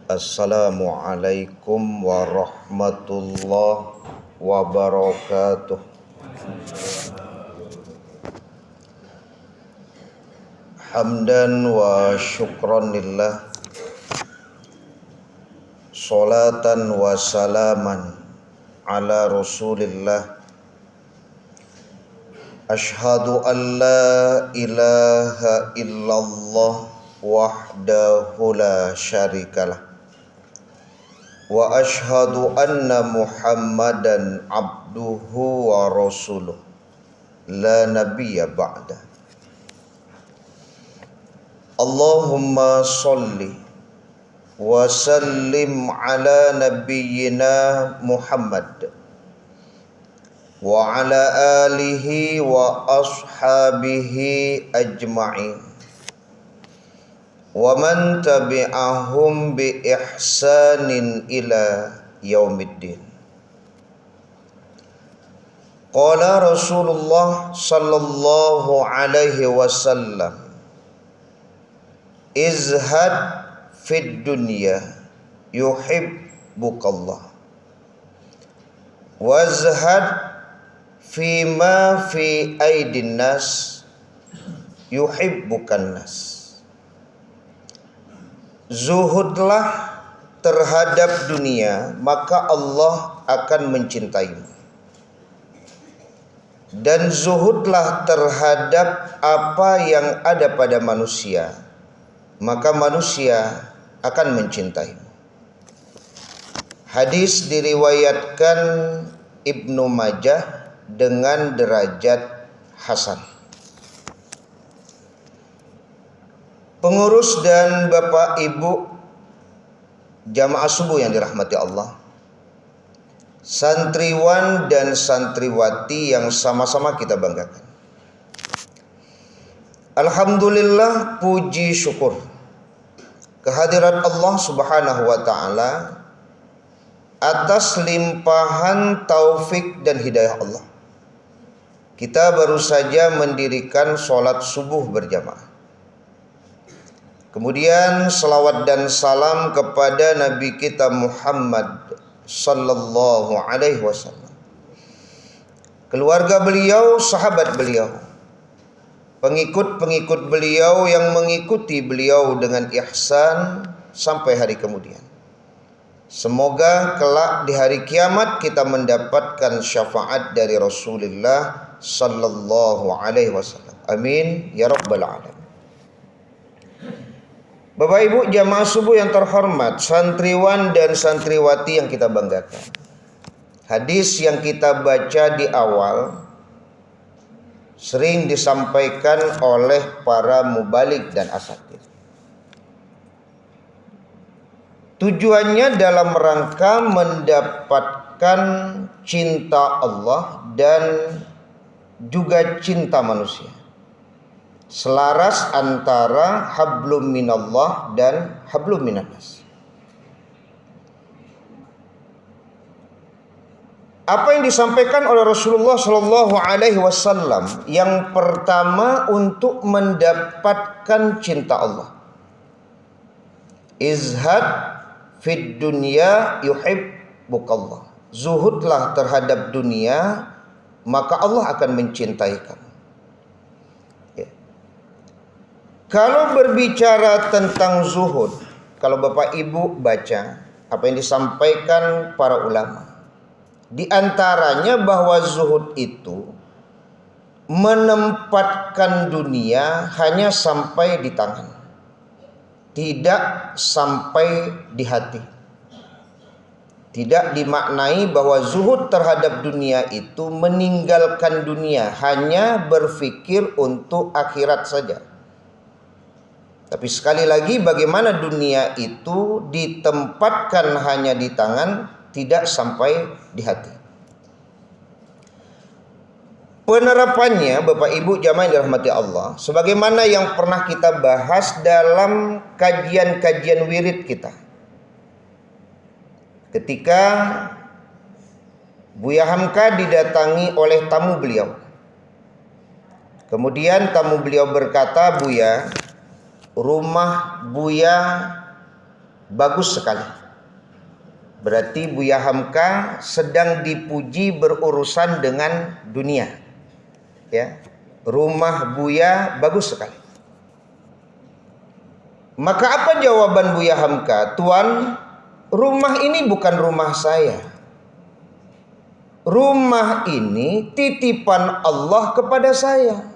Assalamualaikum warahmatullahi wabarakatuh. Hamdan wa syukran lillah, salatan wa salaman ala rasulillah. Ashhadu an la ilaha illallah wahdahu la syarikalah, wa ashhadu anna Muhammadan abduhu wa rasuluh, la nabiyya ba'da. Allahumma salli wa sallim ala nabiyyina Muhammad wa ala alihi wa ashabihi ajma'in wa man tabi'ahum bi ihsanin ila yaumiddin. Qala Rasulullah sallallahu alaihi wasallam, izhad fid dunya yuhibbukallah, wazhad fima fi aidin nas yuhibbukan nas. Zuhudlah terhadap dunia, maka Allah akan mencintaimu. Dan zuhudlah terhadap apa yang ada pada manusia, maka manusia akan mencintaimu. Hadis diriwayatkan Ibnu Majah dengan derajat hasan. Pengurus dan Bapak Ibu jamaah subuh yang dirahmati Allah, santriwan dan santriwati yang sama-sama kita banggakan. Alhamdulillah, puji syukur kehadirat Allah Subhanahu wa taala atas limpahan taufik dan hidayah Allah. Kita baru saja mendirikan sholat subuh berjamaah. Kemudian salawat dan salam kepada Nabi kita Muhammad sallallahu alaihi wasallam, keluarga beliau, sahabat beliau, pengikut-pengikut beliau yang mengikuti beliau dengan ihsan sampai hari kemudian. Semoga kelak di hari kiamat kita mendapatkan syafaat dari Rasulullah sallallahu alaihi wasallam. Amin ya rabbal alamin. Bapak Ibu jamaah subuh yang terhormat, santriwan dan santriwati yang kita banggakan. Hadis yang kita baca di awal sering disampaikan oleh para mubalik dan asatidz. Tujuannya dalam rangka mendapatkan cinta Allah dan juga cinta manusia. Selaras antara hablum minallah dan hablum minannas. Apa yang disampaikan oleh Rasulullah sallallahu alaihi wasallam? Yang pertama, untuk mendapatkan cinta Allah. Izhad fid dunya yuhibbukallah. Zuhudlah terhadap dunia, maka Allah akan mencintai kamu. Kalau berbicara tentang zuhud, kalau Bapak Ibu baca apa yang disampaikan para ulama, di antaranya bahwa zuhud itu menempatkan dunia hanya sampai di tangan, tidak sampai di hati. Tidak dimaknai bahwa zuhud terhadap dunia itu meninggalkan dunia, hanya berpikir untuk akhirat saja. Tapi sekali lagi, bagaimana dunia itu ditempatkan hanya di tangan, tidak sampai di hati. Penerapannya Bapak Ibu jamaah yang dirahmati Allah, sebagaimana yang pernah kita bahas dalam kajian-kajian wirid kita. Ketika Buya Hamka didatangi oleh tamu beliau. Kemudian tamu beliau berkata, "Buya, rumah Buya Bagus sekali. Berarti Buya Hamka sedang dipuji berurusan dengan dunia. Ya. Rumah Buya bagus sekali. Maka apa jawaban Buya Hamka? Tuan, rumah ini bukan rumah saya. Rumah ini titipan Allah kepada saya.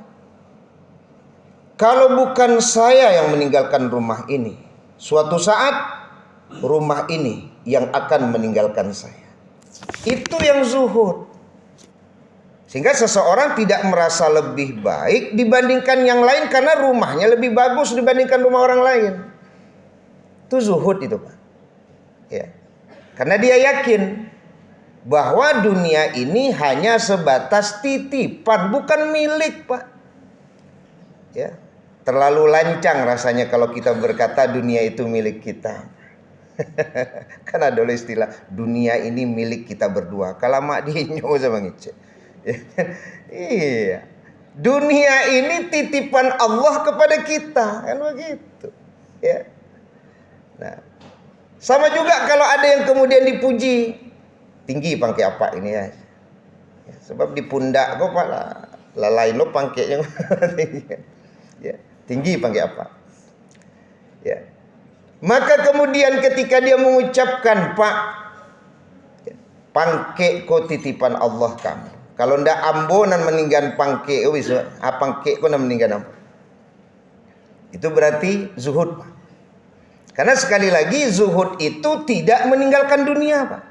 Kalau bukan saya yang meninggalkan rumah ini, suatu saat rumah ini yang akan meninggalkan saya. Itu yang zuhud. Sehingga seseorang tidak merasa lebih baik dibandingkan yang lain karena rumahnya lebih bagus dibandingkan rumah orang lain. Itu zuhud itu, Pak. Ya. Karena dia yakin bahwa dunia ini hanya sebatas titipan, bukan milik, Pak. Ya. Terlalu lancang rasanya kalau kita berkata dunia itu milik kita. Kan ada istilah dunia ini milik kita berdua. Kalau mak dinyo sama ngece. Iya. Dunia ini titipan Allah kepada kita, kan begitu. Ya. Nah, sama juga kalau ada yang kemudian dipuji, tinggi pangke apa ini ya. Ya, sebab di pundak kok Pak lain lo pangkeknya. Ya, tinggi pangke apa. Ya. Maka kemudian ketika dia mengucapkan, Pak, pangke ko titipan Allah kamu. Kalau ndak ambonan meninggal pangke wis pangke ko nan meninggal. Itu berarti zuhud, Pak. Karena sekali lagi zuhud itu tidak meninggalkan dunia, Pak.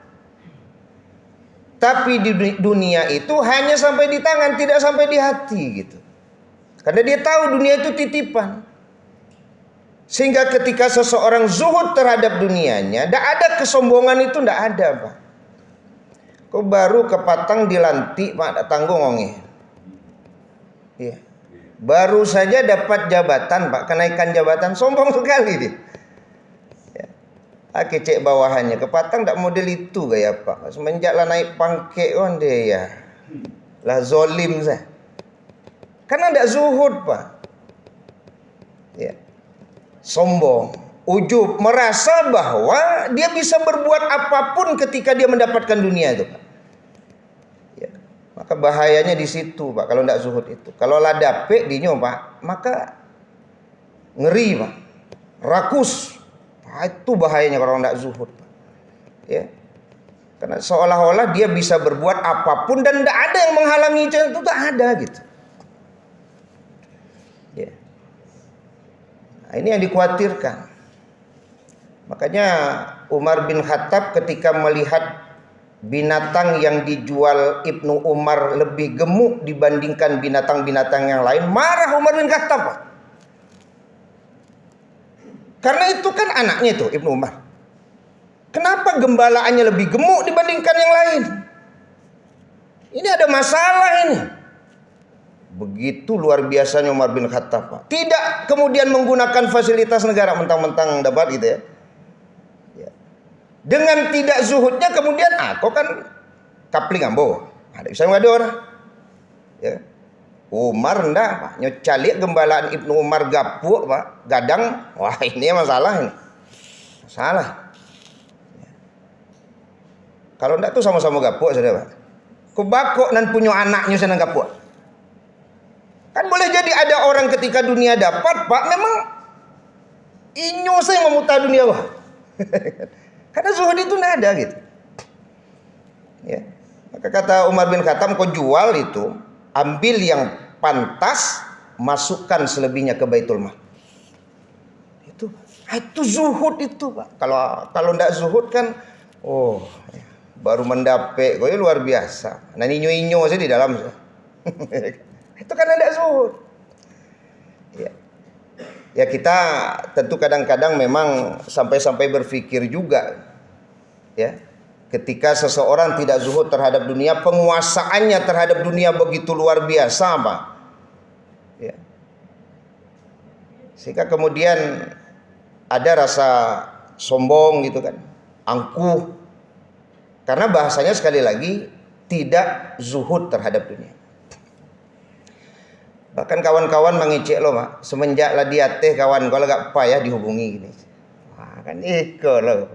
Tapi di dunia itu hanya sampai di tangan, tidak sampai di hati gitu. Karena dia tahu dunia itu titipan. Sehingga ketika seseorang zuhud terhadap dunianya, tidak ada kesombongan itu, tidak ada, Pak. Kok baru kepatang dilantik, Pak, tak tanggung onge. Iya. Baru saja dapat jabatan, Pak, kenaikan jabatan, sombong sekali dia. Kecek bawahannya kepatang tak model itu gaya Pak. Semenjak lah naik pangkek kan dia ya. Lah zolim saya. Karena tidak zuhud, Pak. Ya. Sombong, ujub, merasa bahwa dia bisa berbuat apapun ketika dia mendapatkan dunia itu, Pak. Ya. Maka bahayanya di situ, Pak, kalau tidak zuhud itu. Kalau lah dapet dinyo, Pak, maka ngeri, Pak. Rakus. Itu bahayanya kalau orang tidak zuhud, Pak. Ya. Karena seolah-olah dia bisa berbuat apapun dan tidak ada yang menghalangi itu, tak ada gitu. Ya. Nah, ini yang dikhawatirkan. Makanya Umar bin Khattab ketika melihat binatang yang dijual Ibnu Umar lebih gemuk dibandingkan binatang-binatang yang lain, marah Umar bin Khattab, Pak. Karena itu kan anaknya itu Ibnu Umar. Kenapa gembalaannya lebih gemuk dibandingkan yang lain? Ini ada masalah ini. Begitu luar biasanya Umar bin Khattab, Pak. Tidak kemudian menggunakan fasilitas negara mentang-mentang dapat gitu ya. Ya. Dengan tidak zuhudnya kemudian kok kan kapling ambo. Ada bisa ngado orang. Ya. Umar ndak, Pak. Nyocalik gembalaan Ibnu Umar gapuk, Pak. Gadang. Wah, ini masalah ini. Masalah. Ya. Kalau ndak tuh sama-sama gapuk saja, Pak. Kubakok dan punya anaknya senang gapuk. Kan boleh jadi ada orang ketika dunia dapat, Pak, memang inyo saya memutar dunia, Pak. Karena zuhud itu ndak ada gitu. Ya. Maka kata Umar bin Khattab, kau jual itu, ambil yang pantas, masukkan selebihnya ke Baitul Mal. Itu zuhud itu, Pak. Kalau ndak zuhud kan, baru mendapek, kok luar biasa. Nah inyo-inyo sih di dalam. Itu kan ada zuhud. Ya. Ya kita tentu kadang-kadang memang sampai-sampai berpikir juga, ya. Ketika seseorang tidak zuhud terhadap dunia, penguasaannya terhadap dunia begitu luar biasa, Pak. Ya. Sehingga kemudian ada rasa sombong gitu kan, angkuh. Karena bahasanya sekali lagi tidak zuhud terhadap dunia. Bahkan kawan-kawan mengecek lo, Pak. Semenjak lah dia teh kawan kalau gak apa ya dihubungi gini. Wah, kan iko loh.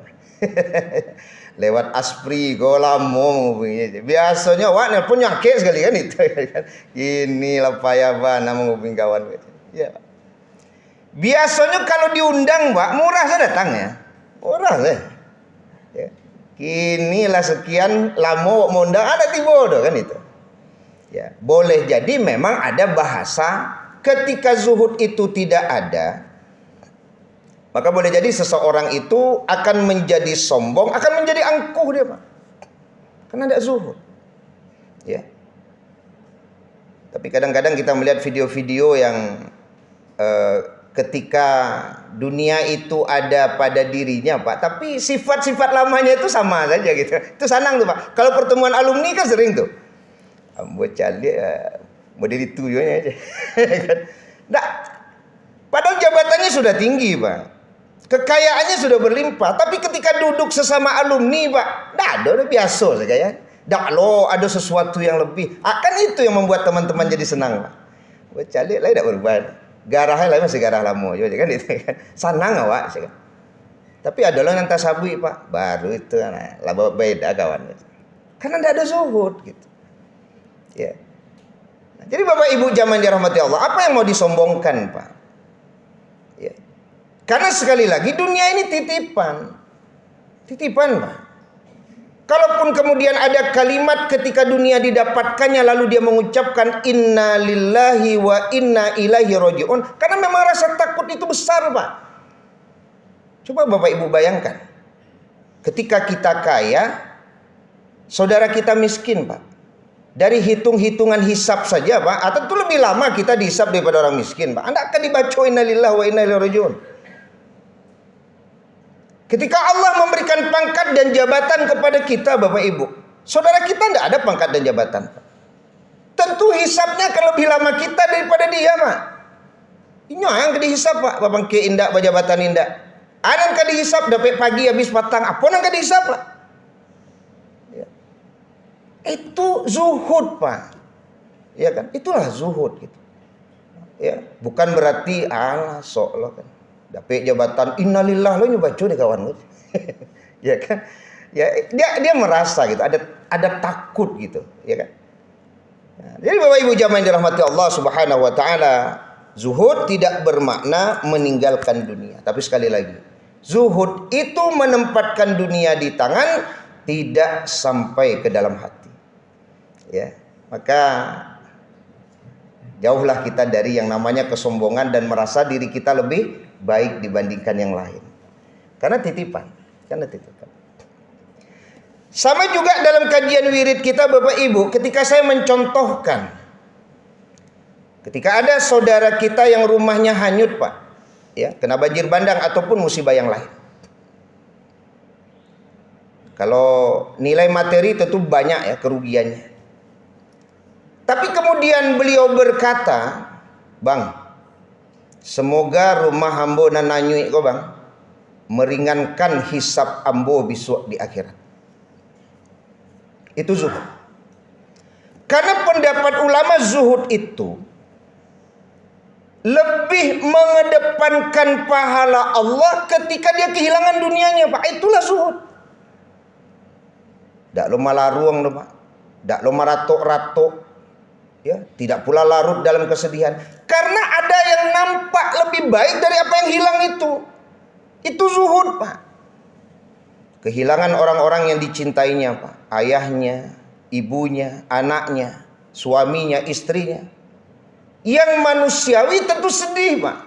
Lewat aspri go lamo biasanya wak nelpon nyakit sekali kan itu kan. Inilah payah bana menghubungi kawan. Ya. Biasanya kalau diundang Pak murah saya datang ya. Murah saya. Ya. Inilah sekian lamo mau undang ada tibodo kan itu. Ya, boleh jadi memang ada bahasa ketika zuhud itu tidak ada, maka boleh jadi seseorang itu akan menjadi sombong, akan menjadi angkuh dia Pak. Karena ada zuhud. Ya. Tapi kadang-kadang kita melihat video-video yang ketika dunia itu ada pada dirinya Pak, tapi sifat-sifat lamanya itu sama saja gitu. Itu senang tuh Pak. Kalau pertemuan alumni kan sering tuh. Ambo cali mau jadi tuyulnya aja. Nah, padahal jabatannya sudah tinggi Pak, kekayaannya sudah berlimpah, tapi ketika duduk sesama alumni Pak, udah biasa saja ya. Lo ada sesuatu yang lebih. Akan itu yang membuat teman-teman jadi senang Pak. Ambo cali lah tidak berubah. Garahnya lah masih garah lama juga kan itu kan. Senang awak kan. Tapi ada lo yang tasabui Pak, baru itu lah beda kawan. Karena tidak ada zuhud gitu. Ya. Nah, jadi Bapak Ibu jamaah dirahmati Allah, apa yang mau disombongkan Pak? Ya. Karena sekali lagi dunia ini titipan. Titipan Pak. Kalaupun kemudian ada kalimat ketika dunia didapatkannya lalu dia mengucapkan inna lillahi wa inna ilaihi rajiun, karena memang rasa takut itu besar Pak. Coba Bapak Ibu bayangkan, ketika kita kaya, saudara kita miskin Pak. Dari hitung-hitungan hisab saja Pak, atau itu lebih lama kita dihisab daripada orang miskin Pak. Anda akan dibaca innalillahi wa inna ilaihi rajiun. Ketika Allah memberikan pangkat dan jabatan kepada kita Bapak Ibu, saudara kita tidak ada pangkat dan jabatan Pak. Tentu hisabnya akan lebih lama kita daripada dia Pak. Ini yang dihisab Pak, Bapak ke indak jabatan indak. Ada yang dihisab dapat pagi habis patang, apa yang dihisab Pak? Itu zuhud Pak, ya kan? Itulah zuhud gitu. Ya, bukan berarti sok lo kan. Dapat jabatan innalillah lo nyoba deh kawan lo. Ya kan? Ya dia merasa gitu, ada takut gitu, ya kan? Nah, jadi Bapak Ibu jamaah yang dirahmati Allah Subhanahu wa taala, zuhud tidak bermakna meninggalkan dunia. Tapi sekali lagi, zuhud itu menempatkan dunia di tangan, tidak sampai ke dalam hati. Ya, maka jauhlah kita dari yang namanya kesombongan dan merasa diri kita lebih baik dibandingkan yang lain. Karena titipan. Sama juga dalam kajian wirid kita Bapak Ibu, ketika saya mencontohkan, ketika ada saudara kita yang rumahnya hanyut Pak, ya, kena banjir bandang ataupun musibah yang lain. Kalau nilai materi tentu banyak ya kerugiannya. Tapi kemudian beliau berkata, Bang, semoga rumah ambo nan nanyui ko Bang meringankan hisab ambo besok di akhirat. Itu zuhud. Karena pendapat ulama zuhud itu lebih mengedepankan pahala Allah ketika dia kehilangan dunianya Pak. Itulah zuhud. Dak lo malah ruang lo Pak. Dak lo maratok-ratok. Ya, tidak pula larut dalam kesedihan. Karena ada yang nampak lebih baik dari apa yang hilang itu. Itu zuhud Pak. Kehilangan orang-orang yang dicintainya Pak. Ayahnya, ibunya, anaknya, suaminya, istrinya. Yang manusiawi tentu sedih Pak.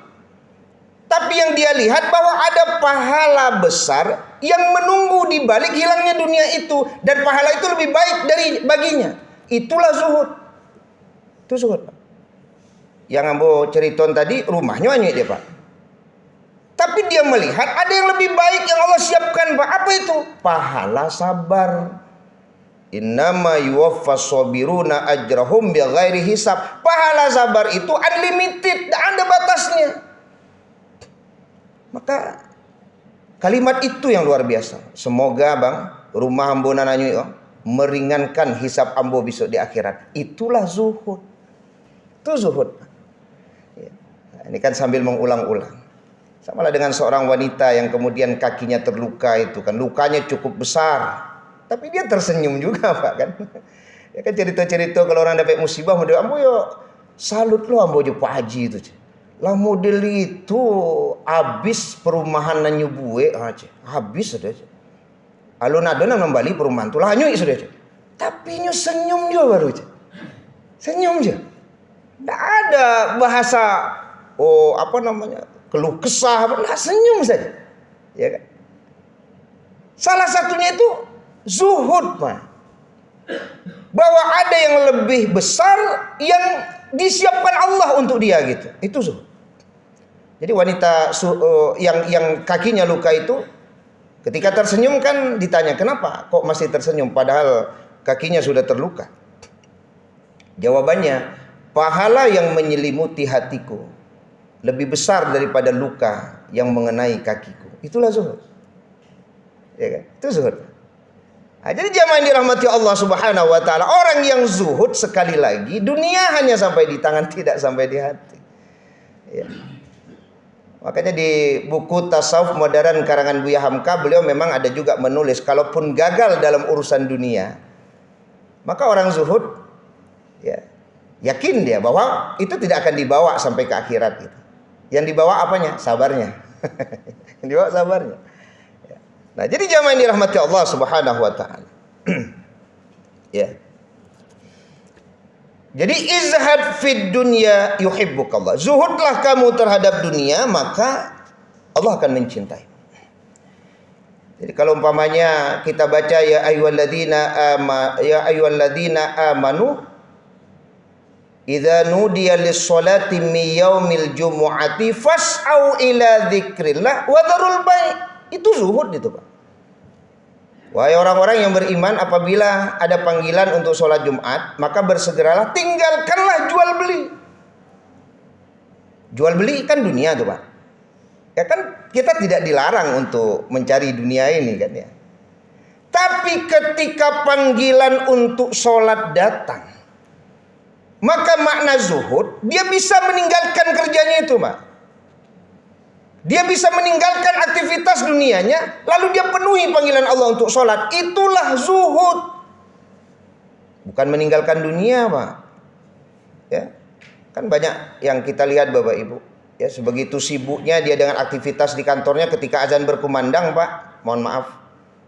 Tapi yang dia lihat bahwa ada pahala besar yang menunggu di balik hilangnya dunia itu. Dan pahala itu lebih baik dari baginya. Itulah zuhud. Itu zuhud Pak. Yang ambo ceriton tadi rumahnya hanya dia Pak. Tapi dia melihat ada yang lebih baik yang Allah siapkan Pak. Apa itu? Pahala sabar. Innama yuwaffas sabiruna ajrahum bighairi hisab. Pahala sabar itu unlimited, tidak ada batasnya. Maka kalimat itu yang luar biasa. Semoga Bang rumah ambo nananyu meringankan hisab ambo besok di akhirat. Itulah zuhud. Itu zuhud. Ya. Nah, ini kan sambil mengulang-ulang. Samalah dengan seorang wanita yang kemudian kakinya terluka itu kan, lukanya cukup besar, tapi dia tersenyum juga Pak kan. Ya kan cerita-cerita kalau orang dapat musibah, model ambo yo salut lo ambo jo Pak Haji itu. Lah model itu habis perumahan nanyu buwe aja, habis sudah. Alun-alun kembali perumahan tuh lah nyu sudah. Tapi nyu senyum juga baru aja. Senyum aja. Tidak ada bahasa keluh kesah, senyum saja. Ya kan? Salah satunya itu zuhud, Pak. Bahwa ada yang lebih besar yang disiapkan Allah untuk dia gitu. Itu zuhud. Jadi wanita yang kakinya luka itu ketika tersenyum kan ditanya, "Kenapa kok masih tersenyum padahal kakinya sudah terluka?" Jawabannya, pahala yang menyelimuti hatiku lebih besar daripada luka yang mengenai kakiku. Itulah zuhud. Ya kan? Itu zuhud. Nah, jadi jamaah yang dirahmati Allah Subhanahu wa taala, orang yang zuhud sekali lagi dunia hanya sampai di tangan, tidak sampai di hati. Ya. Makanya di buku Tasawuf Modern karangan Buya Hamka, beliau memang ada juga menulis kalaupun gagal dalam urusan dunia, maka orang zuhud ya, yakin dia bahwa itu tidak akan dibawa sampai ke akhirat gitu. Yang dibawa apanya? Sabarnya. Yang dibawa sabarnya. Ya. Nah, jadi jamaah yang dirahmati Allah Subhanahu wa taala. Ya. Jadi izhad fid dunya yuhibbukallah. Zuhudlah kamu terhadap dunia, maka Allah akan mencintai. Jadi kalau umpamanya kita baca ya ayyuhalladzina amanu idza nudiya lis-sholati min yaumil jumu'ati fas'au ila dzikrillah wa dzarul bai'. Itu zuhud itu, Pak. Wahai orang-orang yang beriman, apabila ada panggilan untuk sholat Jumat, maka bersegeralah, tinggalkanlah jual beli. Jual beli kan dunia tuh, Pak. Ya kan kita tidak dilarang untuk mencari dunia ini kan ya. Tapi ketika panggilan untuk sholat datang, maka makna zuhud, dia bisa meninggalkan kerjanya itu, Pak. Dia bisa meninggalkan aktivitas dunianya, lalu dia penuhi panggilan Allah untuk sholat. Itulah zuhud. Bukan meninggalkan dunia, Pak. Ya, kan banyak yang kita lihat Bapak Ibu. Ya, sebegitu sibuknya dia dengan aktivitas di kantornya, ketika azan berkumandang, Pak, mohon maaf,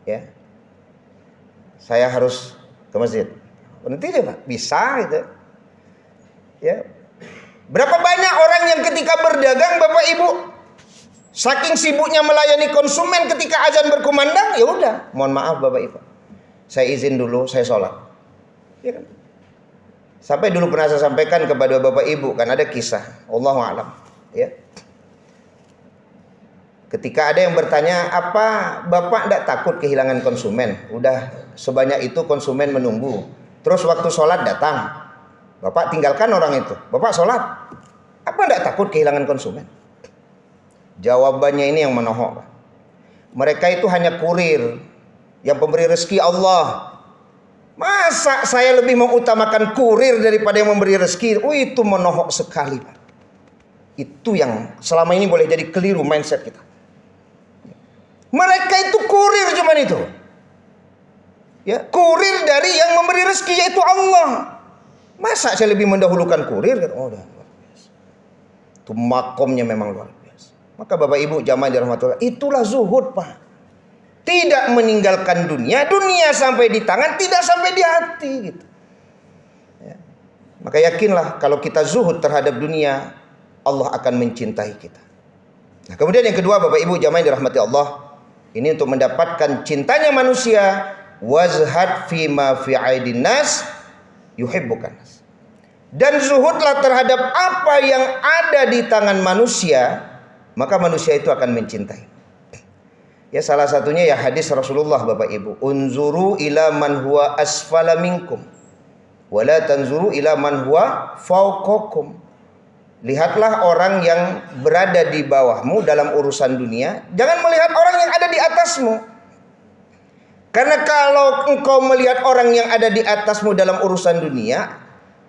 ya, saya harus ke masjid. Nanti deh, Pak, bisa gitu. Ya, berapa banyak orang yang ketika berdagang, Bapak Ibu, saking sibuknya melayani konsumen, ketika azan berkumandang, ya udah, mohon maaf Bapak Ibu, saya izin dulu, saya sholat. Ya kan? Sampai dulu pernah saya sampaikan kepada Bapak Ibu, kan ada kisah, Allahu a'lam. Ya. Ketika ada yang bertanya, apa Bapak tidak takut kehilangan konsumen? Udah sebanyak itu konsumen menunggu. Terus waktu sholat datang, Bapak tinggalkan orang itu, Bapak sholat. Apa tidak takut kehilangan konsumen? Jawabannya ini yang menohok. Mereka itu hanya kurir, yang pemberi rezeki Allah. Masa saya lebih mengutamakan kurir daripada yang memberi rezeki? Oh, itu menohok sekali, Pak. Itu yang selama ini boleh jadi keliru mindset kita. Mereka itu kurir cuman itu. Ya, kurir dari yang memberi rezeki, yaitu Allah. Masa saya lebih mendahulukan kurir? Oh, udah luar biasa. Itu makomnya memang luar biasa. Maka Bapak Ibu jamaah dirahmati Allah, itulah zuhud, Pak. Tidak meninggalkan dunia, dunia sampai di tangan, tidak sampai di hati gitu. Ya. Maka yakinlah kalau kita zuhud terhadap dunia, Allah akan mencintai kita. Nah, kemudian yang kedua Bapak Ibu jamaah dirahmati Allah, ini untuk mendapatkan cintanya manusia, wazhad fima fi aidin nas yuhibbukan nas. Dan zuhudlah terhadap apa yang ada di tangan manusia, maka manusia itu akan mencintai. Ya, salah satunya ya hadis Rasulullah Bapak Ibu, unzuru ila man huwa asfala minkum wa la tanzuru ila man huwa fawqakum. Lihatlah orang yang berada di bawahmu dalam urusan dunia, jangan melihat orang yang ada di atasmu. Karena kalau engkau melihat orang yang ada di atasmu dalam urusan dunia,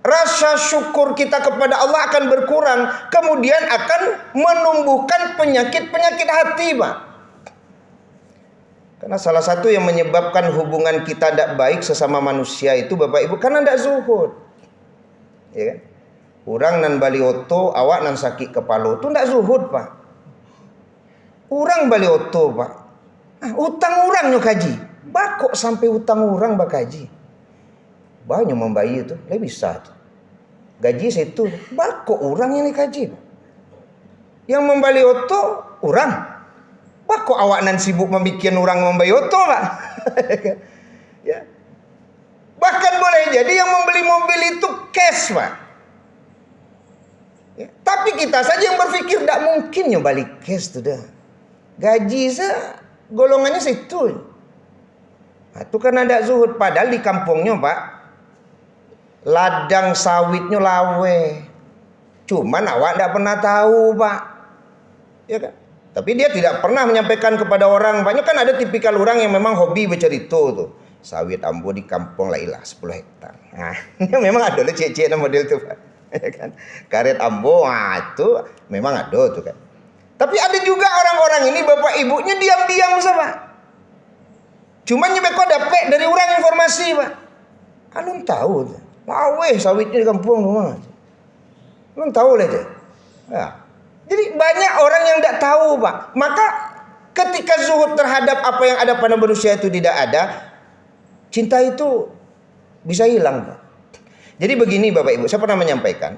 rasa syukur kita kepada Allah akan berkurang, kemudian akan menumbuhkan penyakit-penyakit hati, Pak. Karena salah satu yang menyebabkan hubungan kita tidak baik sesama manusia itu, Bapak Ibu, karena tidak zuhud. Ya kan? Orang nan balioto, awak nan sakit kepala itu tidak zuhud, Pak. Orang balioto, Pak. Utang orang nyo kaji. Bakok sampai utang orang bakaji. Banyak membayi itu, lebih bisa tuh. Gaji situ, bakok orang yang dikaji. Yang membali oto, orang. Bakok awak nan sibuk membikin orang membeli oto, Pak. Ya. Bahkan boleh jadi yang membeli mobil itu cash, Pak. Ya. Tapi kita saja yang berpikir tidak mungkin yang balik cash tuh dah. Gaji golongannya situ. Nah, itu kan ada zuhud, padahal di kampungnya, Pak, ladang sawitnya lawe. Cuman awak tidak pernah tahu, Pak. Ya kan? Tapi dia tidak pernah menyampaikan kepada orang. Banyak kan ada tipikal orang yang memang hobi bercerita tuh. Sawit ambo di kampung Lailah 10 hektar. Nah, memang ada lah cek-cek model tuh, Pak. Ya kan? Karet ambo, itu memang ada tuh kan. Tapi ada juga orang-orang ini bapak ibunya diam-diam sama. Cuman nyebeko dapet dari orang informasi, Pak. Alun tahu tuh. Waweh sawitnya di kampung rumah. Belum tahu lah dia. Ya. Jadi banyak orang yang tidak tahu, Pak. Maka ketika zuhud terhadap apa yang ada pada manusia itu tidak ada, cinta itu bisa hilang, Pak. Jadi begini Bapak Ibu, saya pernah menyampaikan.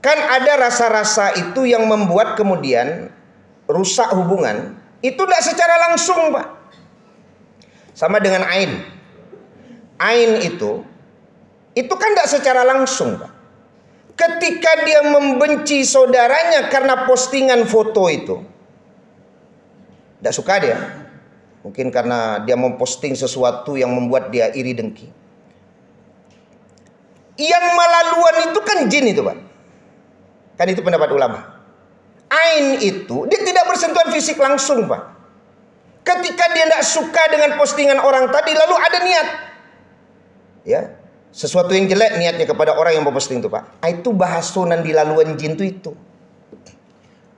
Kan ada rasa-rasa itu yang membuat kemudian rusak hubungan. Itu tidak secara langsung, Pak. Sama dengan ain. Ain itu kan tidak secara langsung, Pak. Ketika dia membenci saudaranya karena postingan foto itu, tidak suka dia. Mungkin karena dia memposting sesuatu yang membuat dia iri dengki. Yang melaluan itu kan jin itu, Pak. Kan itu pendapat ulama. Ain itu dia tidak bersentuhan fisik langsung, Pak. Ketika dia tidak suka dengan postingan orang tadi, lalu ada niat, ya, sesuatu yang jelek niatnya kepada orang yang memposting itu, Pak. Itu bahasonan di laluan jin itu.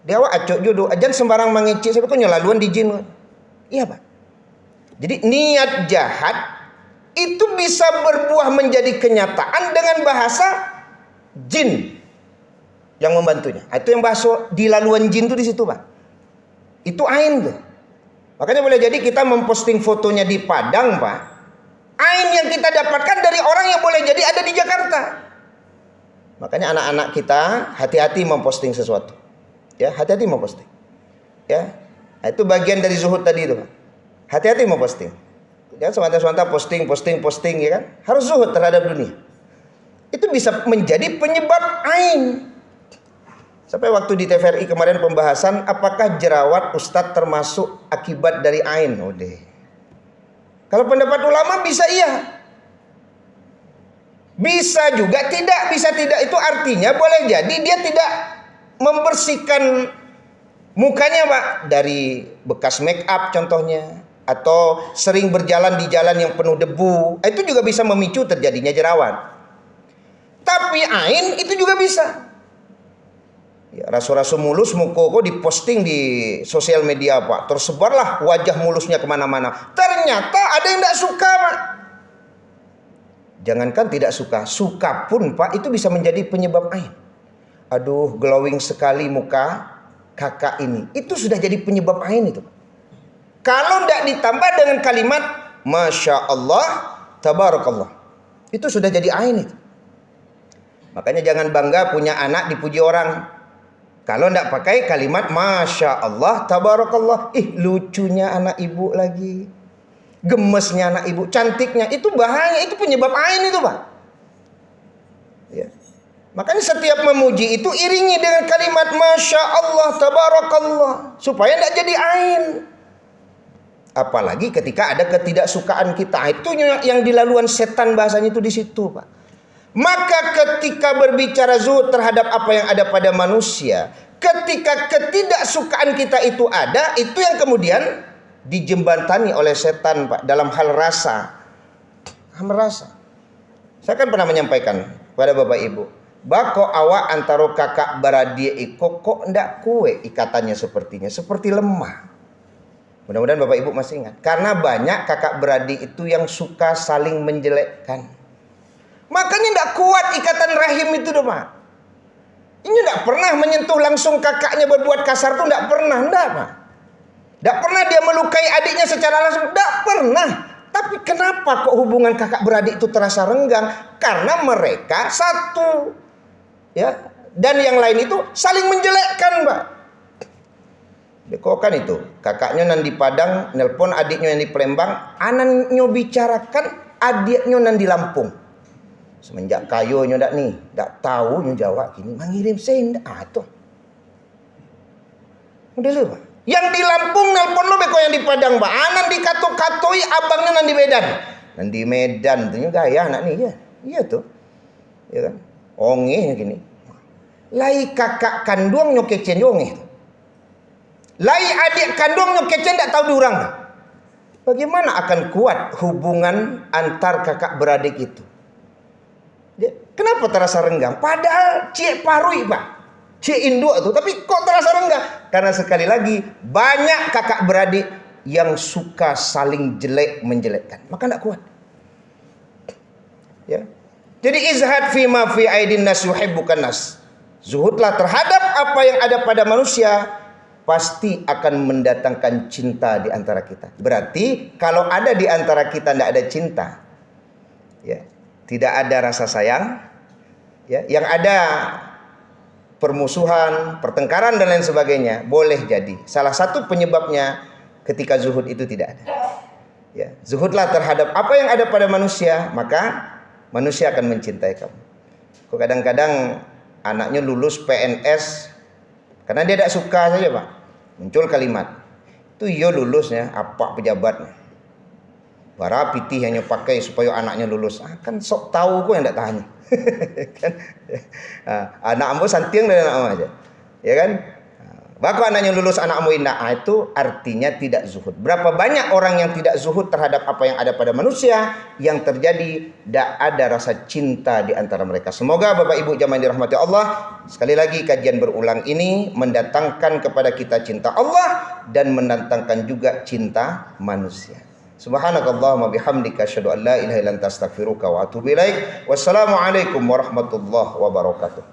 Dia awak acok jodoh, ajan sembarang mengecek, saya kok nyelaluan di jin. Iya, Pak. Jadi niat jahat itu bisa berbuah menjadi kenyataan dengan bahasa jin yang membantunya. Itu yang bahasa di laluan jin itu di situ, Pak. Itu ain tuh. Makanya boleh jadi kita memposting fotonya di Padang, Pak. Ain yang kita dapatkan dari orang yang boleh jadi ada di Jakarta. Makanya anak-anak kita hati-hati memposting sesuatu. Ya, hati-hati memposting. Ya. Nah, itu bagian dari zuhud tadi itu, Pak. Hati-hati memposting. Jangan semata-mata posting ya kan? Harus zuhud terhadap dunia. Itu bisa menjadi penyebab ain. Sampai waktu di TVRI kemarin pembahasan apakah jerawat ustadz termasuk akibat dari ain? Oh deh. Kalau pendapat ulama bisa iya. Bisa juga tidak, bisa tidak. Itu artinya boleh jadi dia tidak membersihkan mukanya, Pak, dari bekas make up contohnya, atau sering berjalan di jalan yang penuh debu. Itu juga bisa memicu terjadinya jerawat. Tapi ain itu juga bisa. Ya, rasu-rasu mulus mukoko diposting di sosial media, Pak. Tersebarlah wajah mulusnya kemana-mana. Ternyata ada yang tidak suka, Pak. Jangankan tidak suka, suka pun, Pak, itu bisa menjadi penyebab ain. Aduh, glowing sekali muka kakak ini. Itu sudah jadi penyebab ain itu, Pak. Kalau tidak ditambah dengan kalimat Masya Allah, Tabarakallah, itu sudah jadi ain itu. Makanya jangan bangga punya anak dipuji orang. Kalau tidak pakai kalimat Masya Allah, Tabarakallah. Lucunya anak ibu lagi. Gemesnya anak ibu, cantiknya. Itu bahaya, itu penyebab ain itu, Pak. Ya. Makanya setiap memuji itu iringi dengan kalimat Masya Allah, Tabarakallah. Supaya tidak jadi ain. Apalagi ketika ada ketidaksukaan kita. Itu yang dilaluan setan bahasanya itu di situ, Pak. Maka ketika berbicara zuhud terhadap apa yang ada pada manusia, ketika ketidaksukaan kita itu ada, itu yang kemudian dijembatani oleh setan, Pak, dalam hal rasa. Rasa. Saya kan pernah menyampaikan kepada Bapak Ibu, bako awak antara kakak beradik iko kok ndak kue ikatannya seperti lemah. Mudah-mudahan Bapak Ibu masih ingat. Karena banyak kakak beradik itu yang suka saling menjelekkan. Makanya ndak kuat ikatan rahim itu doh, Pak. Ini ndak pernah menyentuh langsung kakaknya berbuat kasar tuh ndak pernah, Pak. Ndak pernah dia melukai adiknya secara langsung, ndak pernah. Tapi kenapa kok hubungan kakak beradik itu terasa renggang? Karena mereka satu. Ya, dan yang lain itu saling menjelekkan, Pak. Kok kan itu, kakaknya nan di Padang nelpon adiknya yang di Palembang, anaknya bicarakan adiknya nan di Lampung. Semenjak kayo nyo dak nih, dak tahu nyo Jawa kini mengirim senda tuh. Udah lu, Pak. Yang di Lampung nelpon lo beko yang di Padang, Pak. Anan dikato-katoi abangnya nan di Medan. Nan di Medan tuh gaya anak nih ya. Iya tuh. Ya kan? Onge gini. Lai kakak kandung nyo kecen onge. Lai adik kandung nyo kecen ndak tahu diurang. Bagaimana akan kuat hubungan antar kakak beradik itu? Kenapa terasa renggang? Padahal cie parui, Pak. Cie induk tuh, tapi kok terasa renggang? Karena sekali lagi banyak kakak beradik yang suka saling jelek menjelekkan. Maka tidak kuat. Ya. Jadi izhad fi ma fi aidin nas yuhibbukan nas. Zuhudlah terhadap apa yang ada pada manusia, pasti akan mendatangkan cinta di antara kita. Berarti kalau ada di antara kita tidak ada cinta, ya, tidak ada rasa sayang, ya, yang ada permusuhan, pertengkaran dan lain sebagainya, boleh jadi salah satu penyebabnya ketika zuhud itu tidak ada. Ya, zuhudlah terhadap apa yang ada pada manusia, maka manusia akan mencintai kamu. Kok kadang-kadang anaknya lulus PNS karena dia tidak suka saja, Pak. Muncul kalimat, itu yo lulusnya apa pejabatnya. Bara pitih hanya pakai supaya anaknya lulus. Kan sok tahu kok yang tidak tanya. Kan? Anak ambo santiang dari anak ambo aja. Ya kan? Bako anaknya lulus, anak ambo indah. Itu artinya tidak zuhud. Berapa banyak orang yang tidak zuhud terhadap apa yang ada pada manusia, yang terjadi tidak ada rasa cinta di antara mereka. Semoga Bapak Ibu jamaah dirahmati Allah, sekali lagi kajian berulang ini mendatangkan kepada kita cinta Allah dan mendatangkan juga cinta manusia. Subhanakallahumma bihamdika asyhadu an la ilaha illa anta astaghfiruka wa atubu ilaik. Wassalamualaikum warahmatullahi wabarakatuh.